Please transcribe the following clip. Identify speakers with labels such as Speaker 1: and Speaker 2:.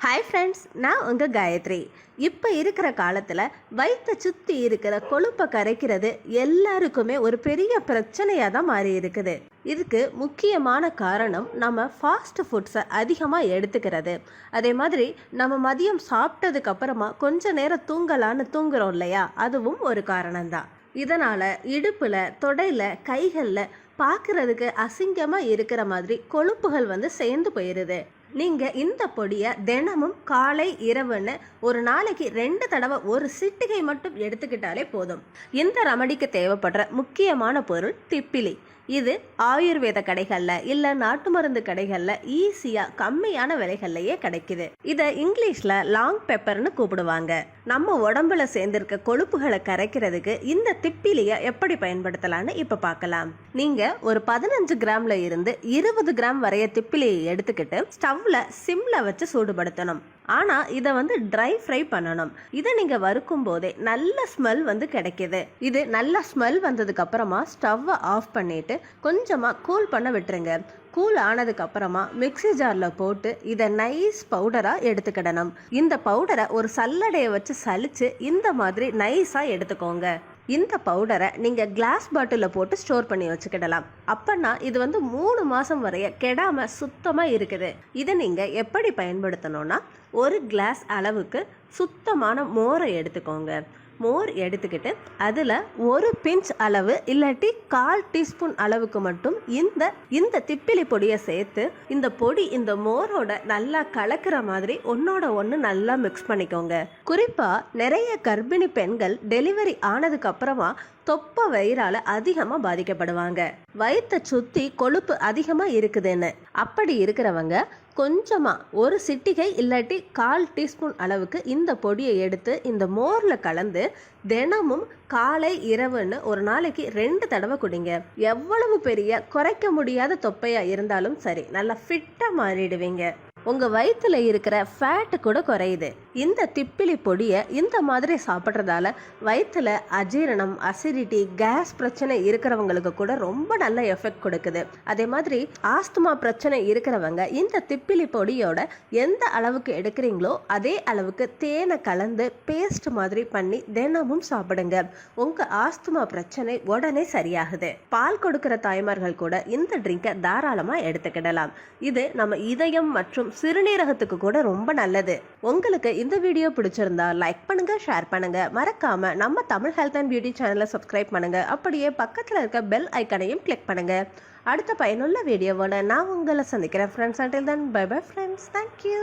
Speaker 1: Hi friends, நான் உங்கள் காயத்ரி. இப்போ இருக்கிற காலத்தில் வயிற்றை சுற்றி இருக்கிற கொழுப்பை கரைக்கிறது எல்லாருக்குமே ஒரு பெரிய பிரச்சனையாக தான் மாறி இருக்குது. இதுக்கு முக்கியமான காரணம் நம்ம ஃபாஸ்ட் ஃபுட்ஸை அதிகமாக எடுத்துக்கிறது. அதே மாதிரி நம்ம மதியம் சாப்பிட்டதுக்கு அப்புறமா கொஞ்ச நேரம் தூங்கலான்னு தூங்குறோம் இல்லையா, அதுவும் ஒரு காரணம்தான். இதனால் இடுப்பில், தொடையில், கைகளில் பார்க்குறதுக்கு அசிங்கமாக இருக்கிற மாதிரி கொழுப்புகள் சேர்ந்து போயிடுது. நீங்கள் இந்த பொடியை தினமும் காலை இரவுன்னு ஒரு நாளைக்கு 2 தடவை ஒரு சிட்டிகை மட்டும் எடுத்துக்கிட்டாலே போதும். இந்த ரெமடிக்கு தேவைப்படுற முக்கியமான பொருள் திப்பிலி. இது ஆயுர்வேத கடைகளில் இல்லை நாட்டு மருந்து கடைகளில் ஈஸியாக கம்மியான விலைகள்லையே கிடைக்குது. இதை இங்கிலீஷில் லாங் பெப்பர்னு கூப்பிடுவாங்க. நம்ம உடம்புல சேர்ந்திருக்க கொழுப்புகளை கரைக்கிறதுக்கு இந்த திப்பிலியை எப்படி பயன்படுத்தலான்னு இப்போ பார்க்கலாம். நீங்கள் ஒரு 15 கிராம்ல இருந்து 20 கிராம் வரைய திப்பிலியை எடுத்துக்கிட்டு ஸ்டவ்ல சிம்ல வச்சு சூடுபடுத்தணும். ஆனால் இதை ட்ரை ஃப்ரை பண்ணணும். இதை நீங்கள் வறுக்கும் போதே நல்ல ஸ்மெல் கிடைக்கிது. இது நல்ல ஸ்மெல் வந்ததுக்கு அப்புறமா ஸ்டவ்வை ஆஃப் பண்ணிட்டு கொஞ்சமாக கூல் பண்ண விட்டுருங்க. கூல் ஆனதுக்கு அப்புறமா மிக்ஸி ஜாரில் போட்டு இதை நைஸ் பவுடராக எடுத்துக்கிடணும். இந்த பவுடரை ஒரு சல்லடையை வச்சு சலிச்சு இந்த மாதிரி நைஸாக எடுத்துக்கோங்க. இந்த பவுடரை நீங்கள் கிளாஸ் பாட்டிலில் போட்டு ஸ்டோர் பண்ணி வச்சுக்கிடலாம். அப்போனா இது 3 மாதம் வரைய கெடாமல் சுத்தமாக இருக்குது. இதை நீங்கள் எப்படி பயன்படுத்தணும்னா, ஒரு கிளாஸ் அளவுக்கு சுத்தமான மோரை எடுத்துக்கோங்க. மோர் எடுத்துக்கிட்டு அதில் ஒரு பிஞ்ச் அளவு இல்லாட்டி 1/4 டீஸ்பூன் அளவுக்கு மட்டும் இந்த திப்பிலி பொடியை சேர்த்து இந்த பொடி இந்த மோரோட நல்லா கலக்கிற மாதிரி ஒன்னோட ஒன்று நல்லா மிக்ஸ் பண்ணிக்கோங்க. குறிப்பாக நிறைய கர்ப்பிணி பெண்கள் டெலிவரி ஆனதுக்கு அப்புறமா தொப்பை வயிறால அதிகமாக பாதிக்கப்படுவாங்க. வயிற்றை சுற்றி கொழுப்பு அதிகமாக இருக்குதுன்னு அப்படி இருக்கிறவங்க கொஞ்சமாக ஒரு சிட்டிகை இல்லாட்டி 1/4 டீஸ்பூன் அளவுக்கு இந்த பொடியை எடுத்து இந்த மோரில் கலந்து தினமும் காலை இரவுன்னு ஒரு நாளைக்கு 2 தடவை குடிங்க. எவ்வளவு பெரிய குறைக்க முடியாத தொப்பையாக இருந்தாலும் சரி, நல்லா ஃபிட்டாக மாறிடுவீங்க. உங்கள் வயிற்றுல இருக்கிற ஃபேட்டு கூட குறையுது. இந்த திப்பிலி பொடியை இந்த மாதிரி சாப்பிட்றதால வயிற்றுல அஜீரணம், அசிடிட்டி, கேஸ் பிரச்சனை இருக்கிறவங்களுக்கு கூட ரொம்ப நல்ல எஃபெக்ட் கொடுக்குது. அதே மாதிரி ஆஸ்துமா பிரச்சனை இருக்கிறவங்க இந்த திப்பிலி பொடியோட எந்த அளவுக்கு எடுக்கிறீங்களோ அதே அளவுக்கு தேனை கலந்து பேஸ்ட் மாதிரி பண்ணி தினமும் சாப்பிடுங்க. உங்கள் ஆஸ்துமா பிரச்சனை உடனே சரியாகுது. பால் கொடுக்கிற தாய்மார்கள் கூட இந்த ட்ரிங்கை தாராளமாக எடுத்துக்கிடலாம். இது நம்ம இதயம் மற்றும் சிறுநீரகத்துக்கு கூட ரொம்ப நல்லது. உங்களுக்கு இந்த வீடியோ பிடிச்சிருந்தா லைக் பண்ணுங்க, ஷேர் பண்ணுங்க. மறக்காம நம்ம தமிழ் ஹெல்த் அண்ட் பியூட்டி சேனலை சப்ஸ்கிரைப் பண்ணுங்க. அப்படியே பக்கத்தில் இருக்க பெல் ஐக்கனையும் கிளிக் பண்ணுங்க. அடுத்த பயனுள்ள வீடியோவோட நான் உங்களை சந்திக்கிறேன் friends. until then, bye bye friends. Thank you.